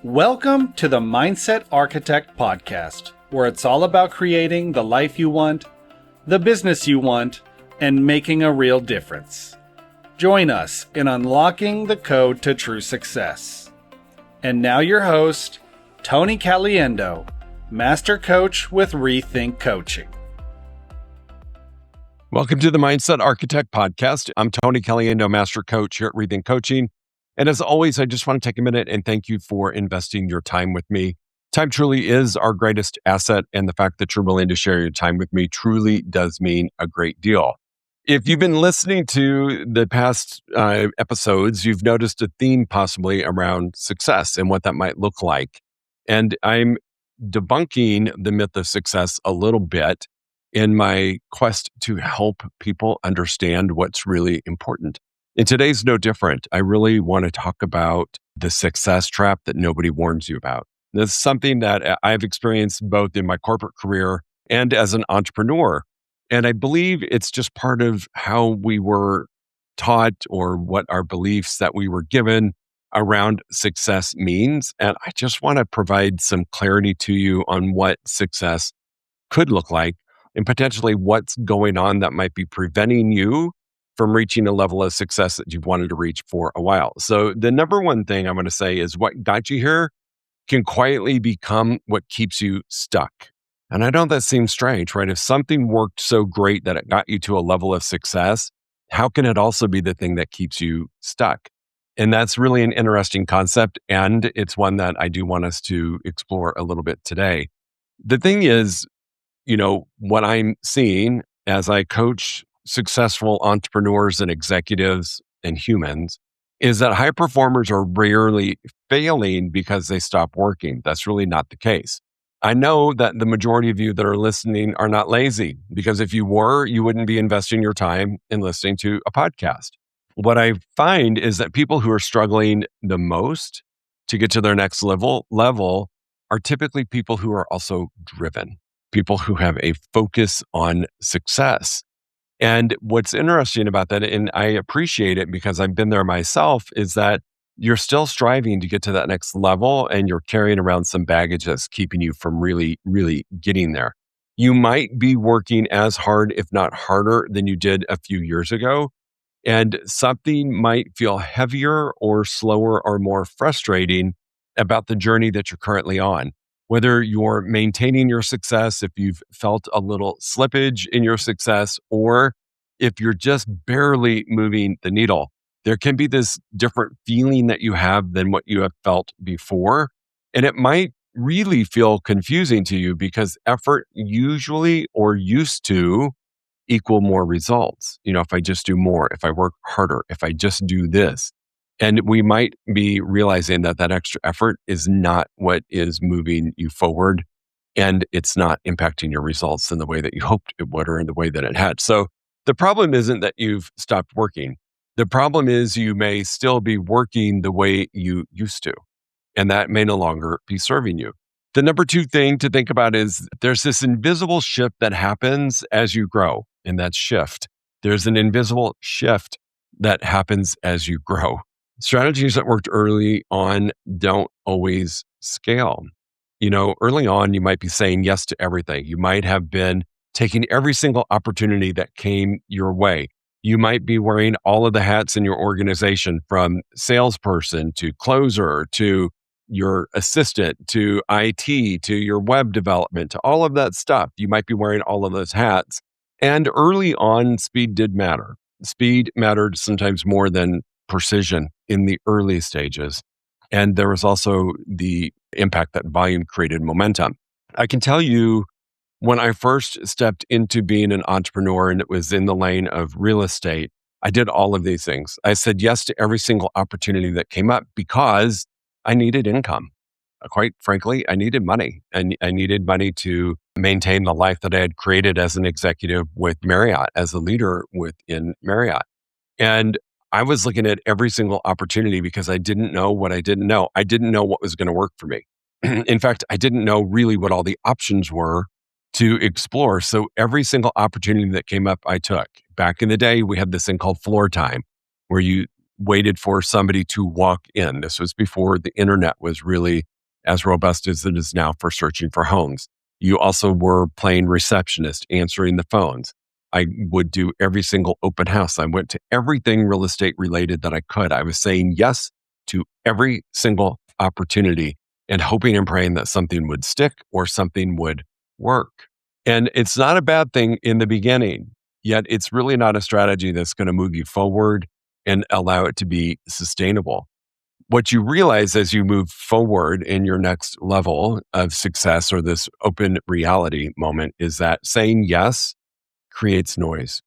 Welcome to the Mindset Architect Podcast, where it's all about creating the life you want, the business you want, and making a real difference. Join us in unlocking the code to true success. And now your host, Tony Caliendo, Master Coach with ReThink Coaching. Welcome to the Mindset Architect Podcast. I'm Tony Caliendo, Master Coach here at ReThink Coaching. And as always, I just want to take a minute and thank you for investing your time with me. Time truly is our greatest asset, and the fact that you're willing to share your time with me truly does mean a great deal. If you've been listening to the past episodes, you've noticed a theme possibly around success and what that might look like. And I'm debunking the myth of success a little bit in my quest to help people understand what's really important. And today's no different. I really want to talk about the success trap that nobody warns you about. This is something that I've experienced both in my corporate career and as an entrepreneur. And I believe it's just part of how we were taught or what our beliefs that we were given around success means. And I just want to provide some clarity to you on what success could look like and potentially what's going on that might be preventing you from reaching a level of success that you've wanted to reach for a while. So the number one thing I'm going to say is what got you here can quietly become what keeps you stuck. And I know that seems strange, right? If something worked so great that it got you to a level of success, how can it also be the thing that keeps you stuck? And that's really an interesting concept. And it's one that I do want us to explore a little bit today. The thing is, what I'm seeing as I coach successful entrepreneurs and executives and humans is that high performers are rarely failing because they stop working. That's really not the case. I know that the majority of you that are listening are not lazy, because if you were, you wouldn't be investing your time in listening to a podcast. What I find is that people who are struggling the most to get to their next level are typically people who are also driven, people who have a focus on success. And what's interesting about that, and I appreciate it because I've been there myself, is that you're still striving to get to that next level and you're carrying around some baggage that's keeping you from really, really getting there. You might be working as hard, if not harder, than you did a few years ago. And something might feel heavier or slower or more frustrating about the journey that you're currently on. Whether you're maintaining your success, if you've felt a little slippage in your success, or if you're just barely moving the needle, there can be this different feeling that you have than what you have felt before. And it might really feel confusing to you because effort usually or used to equal more results. If I just do more, if I work harder, if I just do this. And we might be realizing that that extra effort is not what is moving you forward, and it's not impacting your results in the way that you hoped it would or in the way that it had. So the problem isn't that you've stopped working. The problem is you may still be working the way you used to, and that may no longer be serving you. The number two thing to think about is there's this invisible shift that happens as you grow, and that's shift. There's an invisible shift that happens as you grow. Strategies that worked early on don't always scale. Early on, you might be saying yes to everything. You might have been taking every single opportunity that came your way. You might be wearing all of the hats in your organization, from salesperson to closer to your assistant to IT to your web development to all of that stuff. You might be wearing all of those hats. And early on, speed did matter. Speed mattered sometimes more than precision in the early stages. And there was also the impact that volume created momentum. I can tell you, when I first stepped into being an entrepreneur and it was in the lane of real estate, I did all of these things. I said yes to every single opportunity that came up because I needed income. Quite frankly, I needed money. And I needed money to maintain the life that I had created as an executive with Marriott, as a leader within Marriott. And I was looking at every single opportunity because I didn't know what I didn't know. I didn't know what was going to work for me. In fact, I didn't know really what all the options were to explore. So every single opportunity that came up, I took. Back in the day, we had this thing called floor time, where you waited for somebody to walk in. This was before the internet was really as robust as it is now for searching for homes. You also were playing receptionist, answering the phones. I would do every single open house. I went to everything real estate related that I could. I was saying yes to every single opportunity and hoping and praying that something would stick or something would work. And it's not a bad thing in the beginning, yet it's really not a strategy that's going to move you forward and allow it to be sustainable. What you realize as you move forward in your next level of success or this open reality moment is that saying yes creates noise.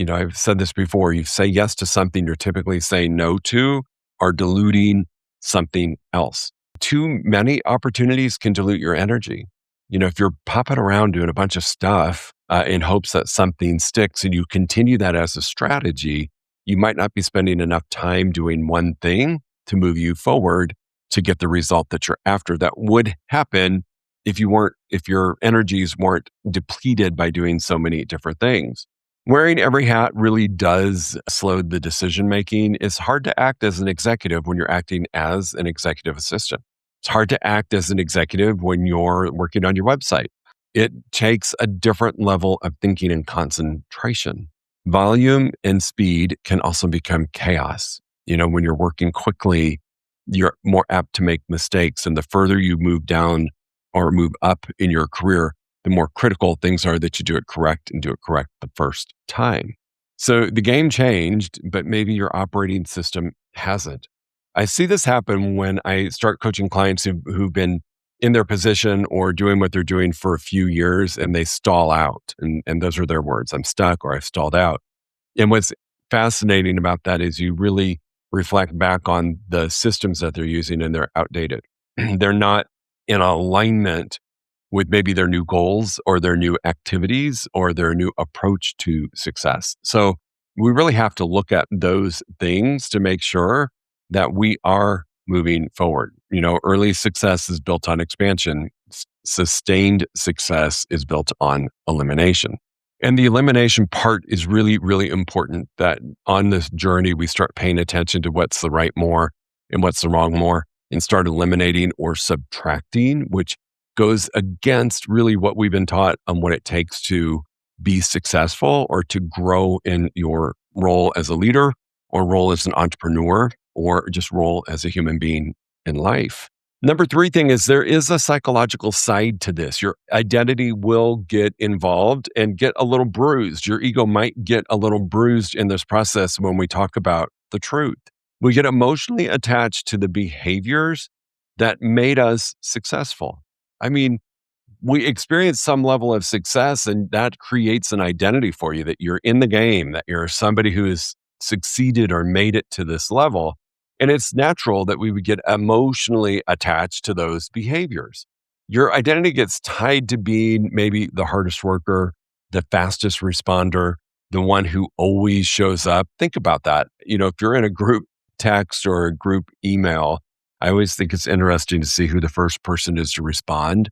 I've said this before. You say yes to something you're typically saying no to or diluting something else. Too many opportunities can dilute your energy. If you're popping around doing a bunch of stuff in hopes that something sticks and you continue that as a strategy, you might not be spending enough time doing one thing to move you forward to get the result that you're after. That would happen if your energies weren't depleted by doing so many different things. Wearing every hat really does slow the decision making. It's hard to act as an executive when you're acting as an executive assistant. It's hard to act as an executive when you're working on your website. It takes a different level of thinking and concentration. Volume and speed can also become chaos. When you're working quickly, you're more apt to make mistakes. And the further you move down or move up in your career, the more critical things are that you do it correct and do it correct the first time. So the game changed, but maybe your operating system hasn't. I see this happen when I start coaching clients who've been in their position or doing what they're doing for a few years and they stall out. And those are their words. I'm stuck or I've stalled out. And what's fascinating about that is you really reflect back on the systems that they're using and they're outdated. They're not in alignment with maybe their new goals or their new activities or their new approach to success. So we really have to look at those things to make sure that we are moving forward. Early success is built on expansion. Sustained success is built on elimination. And the elimination part is really, really important, that on this journey, we start paying attention to what's the right more and what's the wrong more and start eliminating or subtracting, which goes against really what we've been taught on what it takes to be successful or to grow in your role as a leader or role as an entrepreneur or just role as a human being in life. Number 3 thing is there is a psychological side to this. Your identity will get involved and get a little bruised. Your ego might get a little bruised in this process when we talk about the truth. We get emotionally attached to the behaviors that made us successful. We experience some level of success and that creates an identity for you that you're in the game, that you're somebody who has succeeded or made it to this level. And it's natural that we would get emotionally attached to those behaviors. Your identity gets tied to being maybe the hardest worker, the fastest responder, the one who always shows up. Think about that. If you're in a group text or a group email, I always think it's interesting to see who the first person is to respond.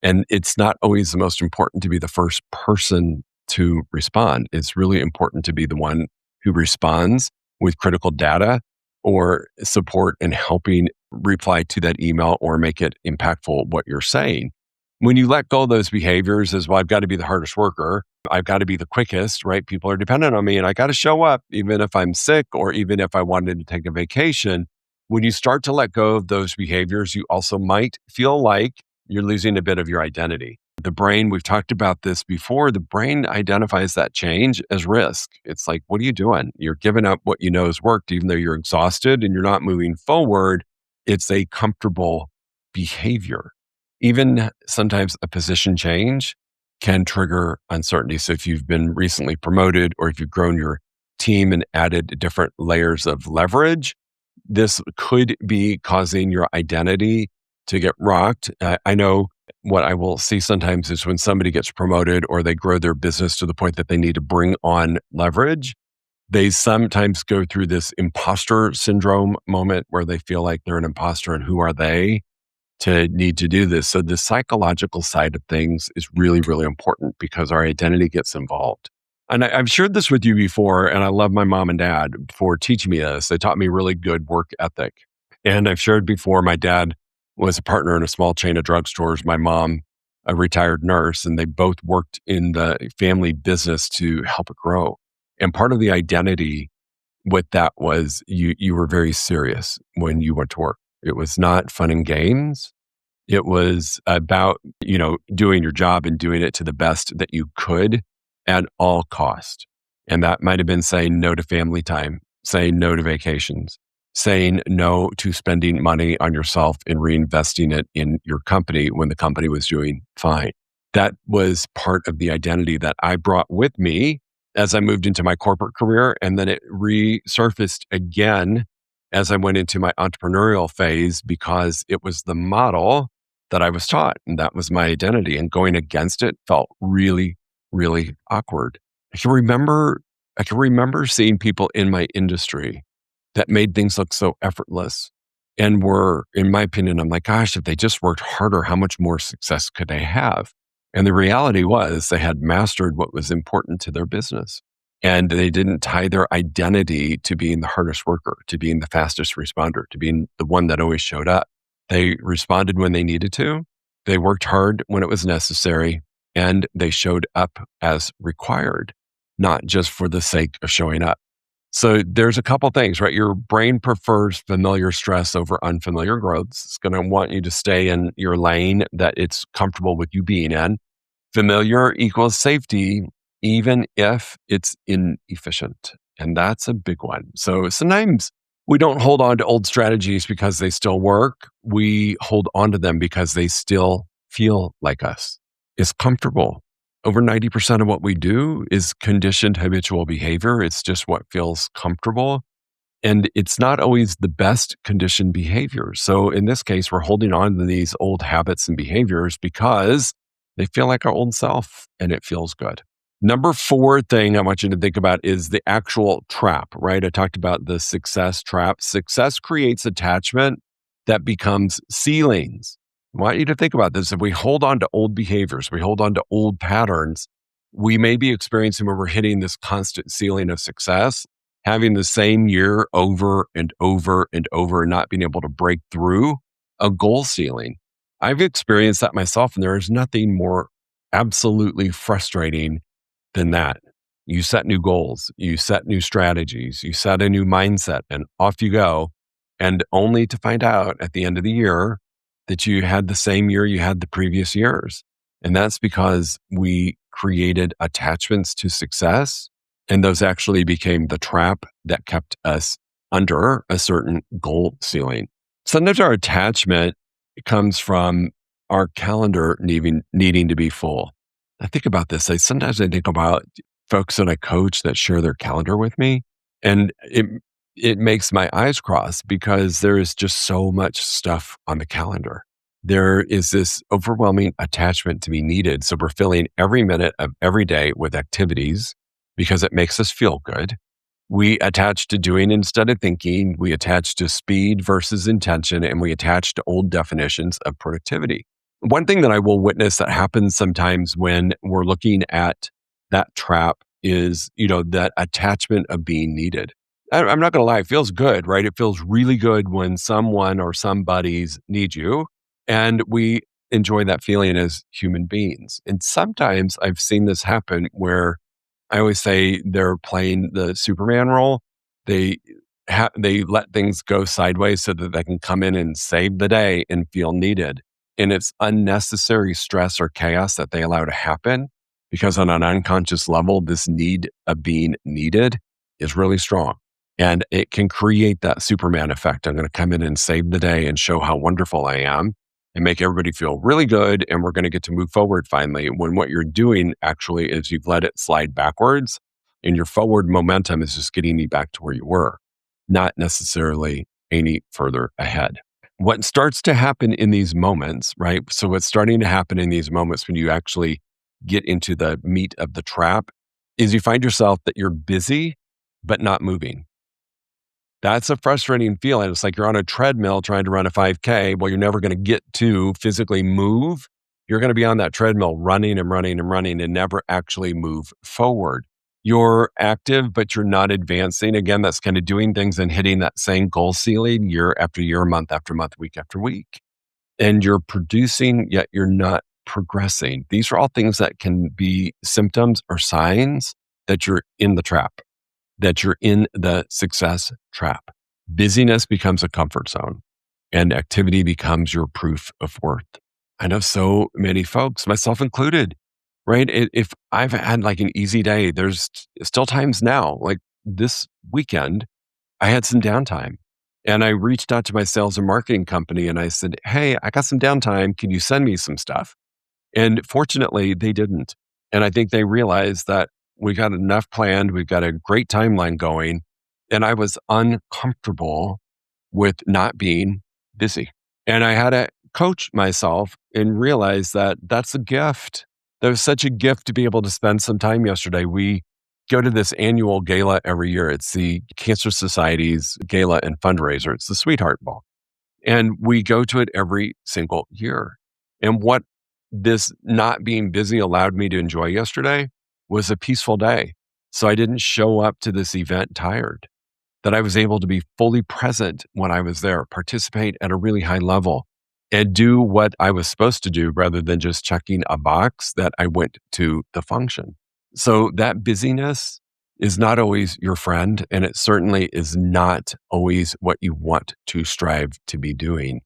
And it's not always the most important to be the first person to respond. It's really important to be the one who responds with critical data or support and helping reply to that email or make it impactful what you're saying. When you let go of those behaviors as, well, I've got to be the hardest worker, I've got to be the quickest, right? People are dependent on me and I got to show up even if I'm sick or even if I wanted to take a vacation. When you start to let go of those behaviors, you also might feel like you're losing a bit of your identity. The brain, we've talked about this before, the brain identifies that change as risk. It's like, what are you doing? You're giving up what you know has worked, even though you're exhausted and you're not moving forward. It's a comfortable behavior. Even sometimes a position change can trigger uncertainty. So if you've been recently promoted or if you've grown your team and added different layers of leverage, this could be causing your identity to get rocked. I know what I will see sometimes is when somebody gets promoted or they grow their business to the point that they need to bring on leverage, they sometimes go through this imposter syndrome moment where they feel like they're an imposter and who are they to need to do this. So the psychological side of things is really, really important because our identity gets involved. And I've shared this with you before, and I love my mom and dad for teaching me this. They taught me really good work ethic. And I've shared before, my dad was a partner in a small chain of drugstores. My mom, a retired nurse, and they both worked in the family business to help it grow. And part of the identity with that was you were very serious when you went to work. It was not fun and games. It was about, doing your job and doing it to the best that you could at all cost. And that might have been saying no to family time, saying no to vacations, saying no to spending money on yourself and reinvesting it in your company when the company was doing fine. That was part of the identity that I brought with me as I moved into my corporate career. And then it resurfaced again as I went into my entrepreneurial phase because it was the model that I was taught. And that was my identity. And going against it felt really, really awkward. I can remember seeing people in my industry that made things look so effortless and were, in my opinion, I'm like, gosh, if they just worked harder, how much more success could they have? And the reality was they had mastered what was important to their business. And they didn't tie their identity to being the hardest worker, to being the fastest responder, to being the one that always showed up. They responded when they needed to. They worked hard when it was necessary, and they showed up as required, not just for the sake of showing up. So there's a couple things, right? Your brain prefers familiar stress over unfamiliar growth. It's going to want you to stay in your lane that it's comfortable with you being in. Familiar equals safety, even if it's inefficient. And that's a big one. So sometimes we don't hold on to old strategies because they still work. We hold on to them because they still feel like us. It's comfortable. Over 90% of what we do is conditioned habitual behavior. It's just what feels comfortable. And it's not always the best conditioned behavior. So in this case, we're holding on to these old habits and behaviors because they feel like our old self and it feels good. Number 4 thing I want you to think about is the actual trap, right? I talked about the success trap. Success creates attachment that becomes ceilings. I want you to think about this. If we hold on to old behaviors, we hold on to old patterns, we may be experiencing where we're hitting this constant ceiling of success, having the same year over and over and over and not being able to break through a goal ceiling. I've experienced that myself, and there is nothing more absolutely frustrating than that. You set new goals, you set new strategies, you set a new mindset, and off you go. And only to find out at the end of the year that you had the same year you had the previous years. And that's because we created attachments to success, and those actually became the trap that kept us under a certain goal ceiling. Sometimes our attachment comes from our calendar needing to be full. I think about this. Sometimes I think about folks that I coach that share their calendar with me, and it makes my eyes cross because there is just so much stuff on the calendar. There is this overwhelming attachment to be needed. So we're filling every minute of every day with activities because it makes us feel good. We attach to doing instead of thinking. We attach to speed versus intention, and we attach to old definitions of productivity. One thing that I will witness that happens sometimes when we're looking at that trap is, that attachment of being needed. I'm not going to lie, it feels good, right? It feels really good when someone or somebody's need you. And we enjoy that feeling as human beings. And sometimes I've seen this happen where I always say they're playing the Superman role. They let things go sideways so that they can come in and save the day and feel needed. And it's unnecessary stress or chaos that they allow to happen because on an unconscious level, this need of being needed is really strong. And it can create that Superman effect. I'm going to come in and save the day and show how wonderful I am and make everybody feel really good. And we're going to get to move forward finally. When what you're doing actually is you've let it slide backwards and your forward momentum is just getting you back to where you were, not necessarily any further ahead. What starts to happen in these moments, right? So what's starting to happen in these moments when you actually get into the meat of the trap is you find yourself that you're busy, but not moving. That's a frustrating feeling. It's like you're on a treadmill trying to run a 5K. Well, you're never going to get to physically move. You're going to be on that treadmill running and running and running and never actually move forward. You're active, but you're not advancing. Again, that's kind of doing things and hitting that same goal ceiling year after year, month after month, week after week. and you're producing, yet you're not progressing. These are all things that can be symptoms or signs that you're in the trap, that you're in the success trap. Busyness becomes a comfort zone and activity becomes your proof of worth. I know so many folks, myself included, right? If I've had like an easy day, there's still times now, like this weekend, I had some downtime and I reached out to my sales and marketing company and I said, "Hey, I got some downtime. Can you send me some stuff?" And fortunately, they didn't. And I think they realized that we got enough planned. We've got a great timeline going. And I was uncomfortable with not being busy. And I had to coach myself and realize that that's a gift. That was such a gift to be able to spend some time yesterday. We go to this annual gala every year. It's the Cancer Society's gala and fundraiser. It's the Sweetheart Ball. And we go to it every single year. And what this not being busy allowed me to enjoy yesterday was a peaceful day. So I didn't show up to this event tired, that I was able to be fully present when I was there, participate at a really high level, and do what I was supposed to do rather than just checking a box that I went to the function. So that busyness is not always your friend, and it certainly is not always what you want to strive to be doing.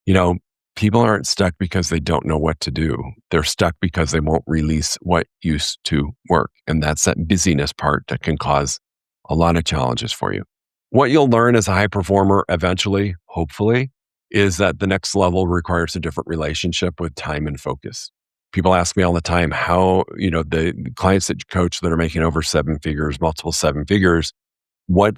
You know, people aren't stuck because they don't know what to do. They're stuck because they won't release what used to work. And that's that busyness part that can cause a lot of challenges for you. What you'll learn as a high performer eventually, hopefully, is that the next level requires a different relationship with time and focus. People ask me all the time how, the clients that you coach that are making over 7 figures, multiple 7 figures, what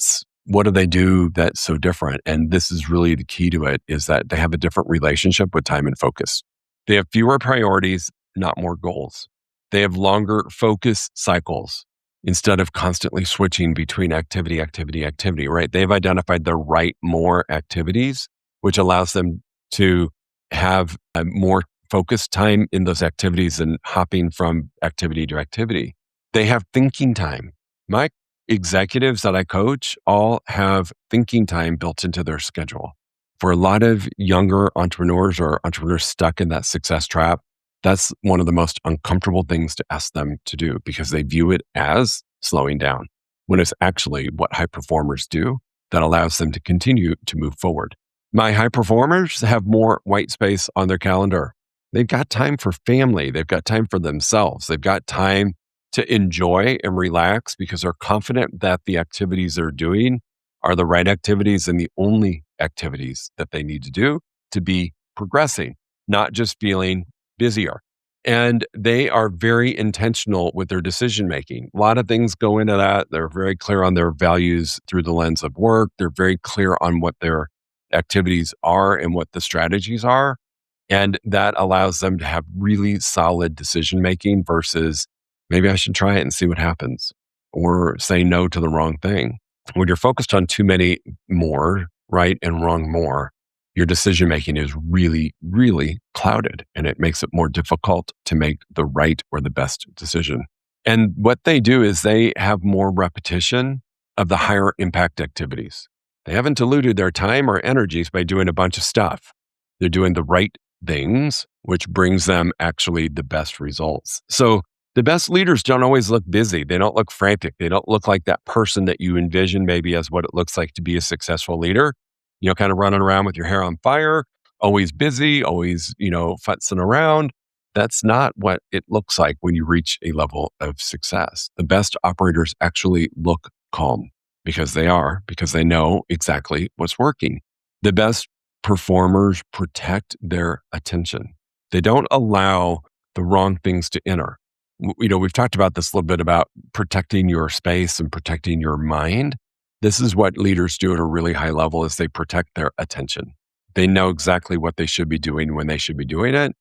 do they do that's so different? And this is really the key to it, is that they have a different relationship with time and focus. They have fewer priorities, not more goals. They have longer focus cycles instead of constantly switching between activity, right? They've identified the right more activities, which allows them to have a more focused time in those activities and hopping from activity to activity. They have thinking time. My executives that I coach all have thinking time built into their schedule. For a lot of younger entrepreneurs or entrepreneurs stuck in that success trap, that's one of the most uncomfortable things to ask them to do because they view it as slowing down, when it's actually what high performers do that allows them to continue to move forward. My high performers have more white space on their calendar. They've got time for family. They've got time for themselves. They've got time to enjoy and relax because they're confident that the activities they're doing are the right activities and the only activities that they need to do to be progressing, not just feeling busier. And they are very intentional with their decision making. A lot of things go into that. They're very clear on their values through the lens of work. They're very clear on what their activities are and what the strategies are. And that allows them to have really solid decision making versus maybe I should try it and see what happens, or say no to the wrong thing. When you're focused on too many more, right, and wrong more, your decision making is really, really clouded, and it makes it more difficult to make the right or the best decision. And what they do is they have more repetition of the higher impact activities. They haven't diluted their time or energies by doing a bunch of stuff. They're doing the right things, which brings them actually the best results. So the best leaders don't always look busy. They don't look frantic. They don't look like that person that you envision maybe as what it looks like to be a successful leader. Kind of running around with your hair on fire, always busy, always, futzing around. That's not what it looks like when you reach a level of success. The best operators actually look calm because they know exactly what's working. The best performers protect their attention. They don't allow the wrong things to enter. We've talked about this a little bit about protecting your space and protecting your mind. This is what leaders do at a really high level is they protect their attention. They know exactly what they should be doing when they should be doing it,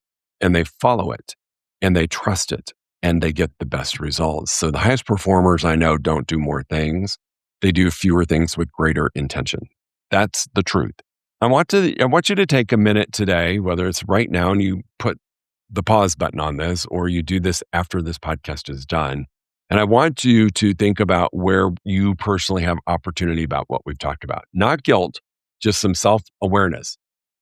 and they follow it, and they trust it, and they get the best results. So the highest performers I know don't do more things. They do fewer things with greater intention. That's the truth. I want you to take a minute today, whether it's right now and you put the pause button on this, or you do this after this podcast is done. And I want you to think about where you personally have opportunity about what we've talked about. Not guilt, just some self-awareness.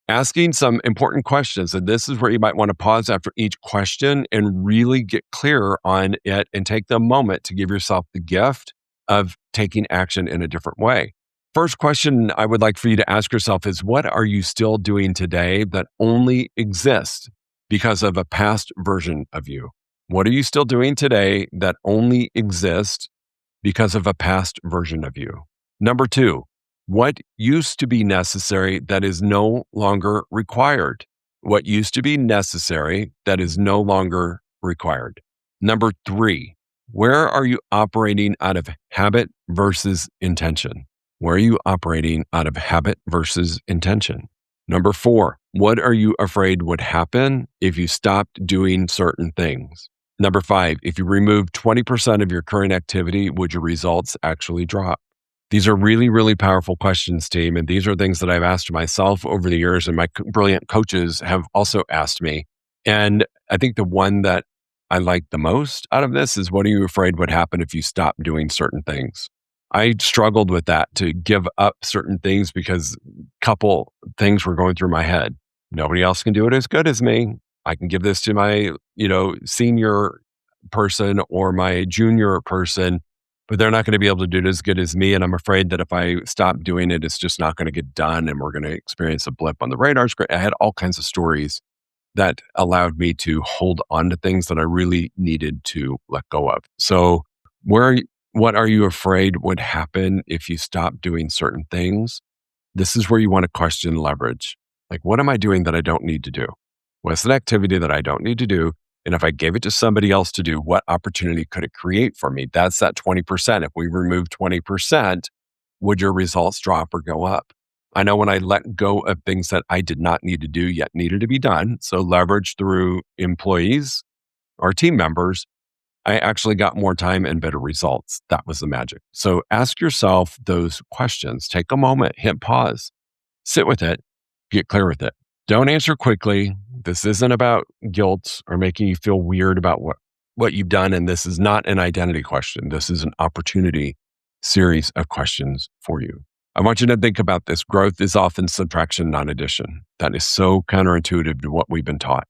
asking some important questions. And this is where you might want to pause after each question and really get clear on it and take the moment to give yourself the gift of taking action in a different way. First question I would like for you to ask yourself is, what are you still doing today that only exists because of a past version of you? What are you still doing today that only exists because of a past version of you? Number two, what used to be necessary that is no longer required? What used to be necessary that is no longer required? Number three, where are you operating out of habit versus intention? Where are you operating out of habit versus intention? Number four, what are you afraid would happen if you stopped doing certain things? Number five, if you remove 20% of your current activity, would your results actually drop? These are really, really powerful questions, team. And these are things that I've asked myself over the years, and my brilliant coaches have also asked me. And I think the one that I like the most out of this is, what are you afraid would happen if you stopped doing certain things? I struggled with that, to give up certain things, because a couple things were going through my head. Nobody else can do it as good as me. I can give this to my, senior person or my junior person, but they're not going to be able to do it as good as me. And I'm afraid that if I stop doing it, it's just not going to get done and we're going to experience a blip on the radar screen. I had all kinds of stories that allowed me to hold on to things that I really needed to let go of. So what are you afraid would happen if you stop doing certain things? This is where you want to question leverage. Like, what am I doing that I don't need to do? What's an activity that I don't need to do? And if I gave it to somebody else to do, what opportunity could it create for me? That's that 20%. If we remove 20%, would your results drop or go up? I know when I let go of things that I did not need to do yet needed to be done, so leverage through employees or team members, I actually got more time and better results. That was the magic. So ask yourself those questions. Take a moment, hit pause, sit with it, get clear with it. Don't answer quickly. This isn't about guilt or making you feel weird about what you've done. And this is not an identity question. This is an opportunity series of questions for you. I want you to think about this. Growth is often subtraction, not addition. That is so counterintuitive to what we've been taught.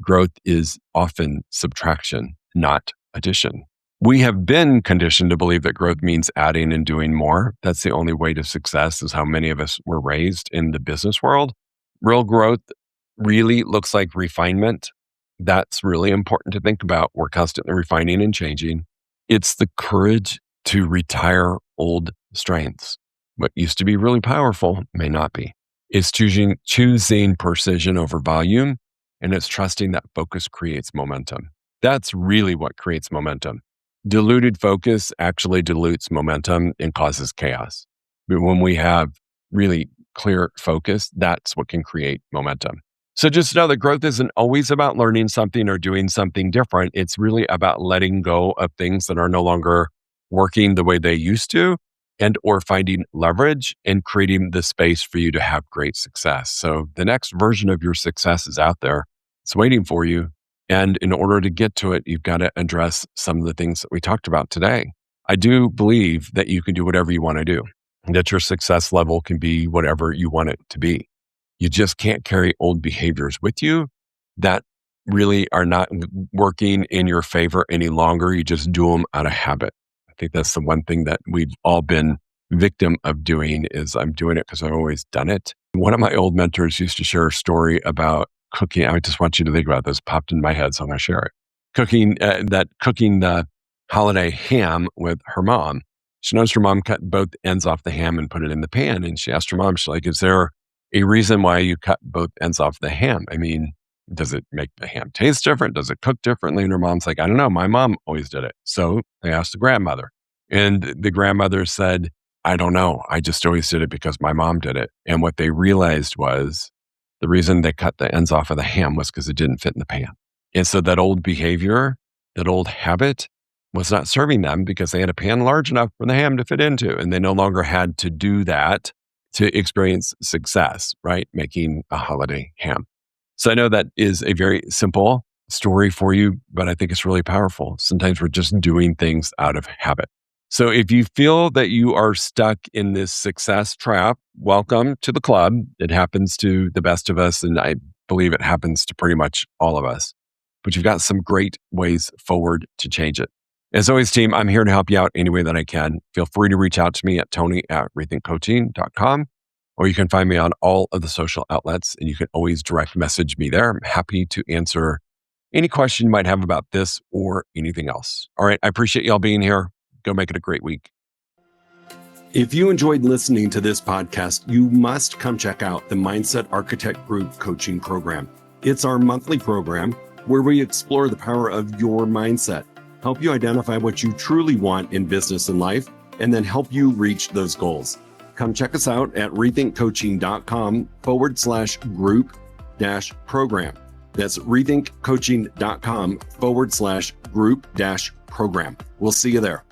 Growth is often subtraction, not addition. We have been conditioned to believe that growth means adding and doing more. That's the only way to success, is how many of us were raised in the business world. Real growth really looks like refinement. That's really important to think about. We're constantly refining and changing. It's the courage to retire old strengths. What used to be really powerful may not be. It's choosing precision over volume, and it's trusting that focus creates momentum. That's really what creates momentum. Diluted focus actually dilutes momentum and causes chaos. But when we have really clear focus, that's what can create momentum. So just know that growth isn't always about learning something or doing something different. It's really about letting go of things that are no longer working the way they used to, and or finding leverage and creating the space for you to have great success. So the next version of your success is out there. It's waiting for you. And in order to get to it, you've got to address some of the things that we talked about today. I do believe that you can do whatever you want to do, and that your success level can be whatever you want it to be. You just can't carry old behaviors with you that really are not working in your favor any longer. You just do them out of habit. I think that's the one thing that we've all been victim of doing, is I'm doing it because I've always done it. One of my old mentors used to share a story about cooking. I just want you to think about this. Popped in my head, so I'm going to share it. Cooking the holiday ham with her mom. She noticed her mom cut both ends off the ham and put it in the pan. And she asked her mom, she's like, is there a reason why you cut both ends off the ham? I mean, does it make the ham taste different? Does it cook differently? And her mom's like, I don't know. My mom always did it. So they asked the grandmother. And the grandmother said, I don't know. I just always did it because my mom did it. And what they realized was the reason they cut the ends off of the ham was because it didn't fit in the pan. And so that old behavior, that old habit was not serving them, because they had a pan large enough for the ham to fit into. And they no longer had to do that to experience success, right? Making a holiday ham. So I know that is a very simple story for you, but I think it's really powerful. Sometimes we're just doing things out of habit. So if you feel that you are stuck in this success trap, welcome to the club. It happens to the best of us, and I believe it happens to pretty much all of us. But you've got some great ways forward to change it. As always, team, I'm here to help you out any way that I can. Feel free to reach out to me at tony@rethinkcoaching.com, or you can find me on all of the social outlets, and you can always direct message me there. I'm happy to answer any question you might have about this or anything else. All right, I appreciate y'all being here. Go make it a great week. If you enjoyed listening to this podcast, you must come check out the Mindset Architect Group Coaching Program. It's our monthly program where we explore the power of your mindset, help you identify what you truly want in business and life, and then help you reach those goals. Come check us out at rethinkcoaching.com/group-program. That's rethinkcoaching.com/group-program. We'll see you there.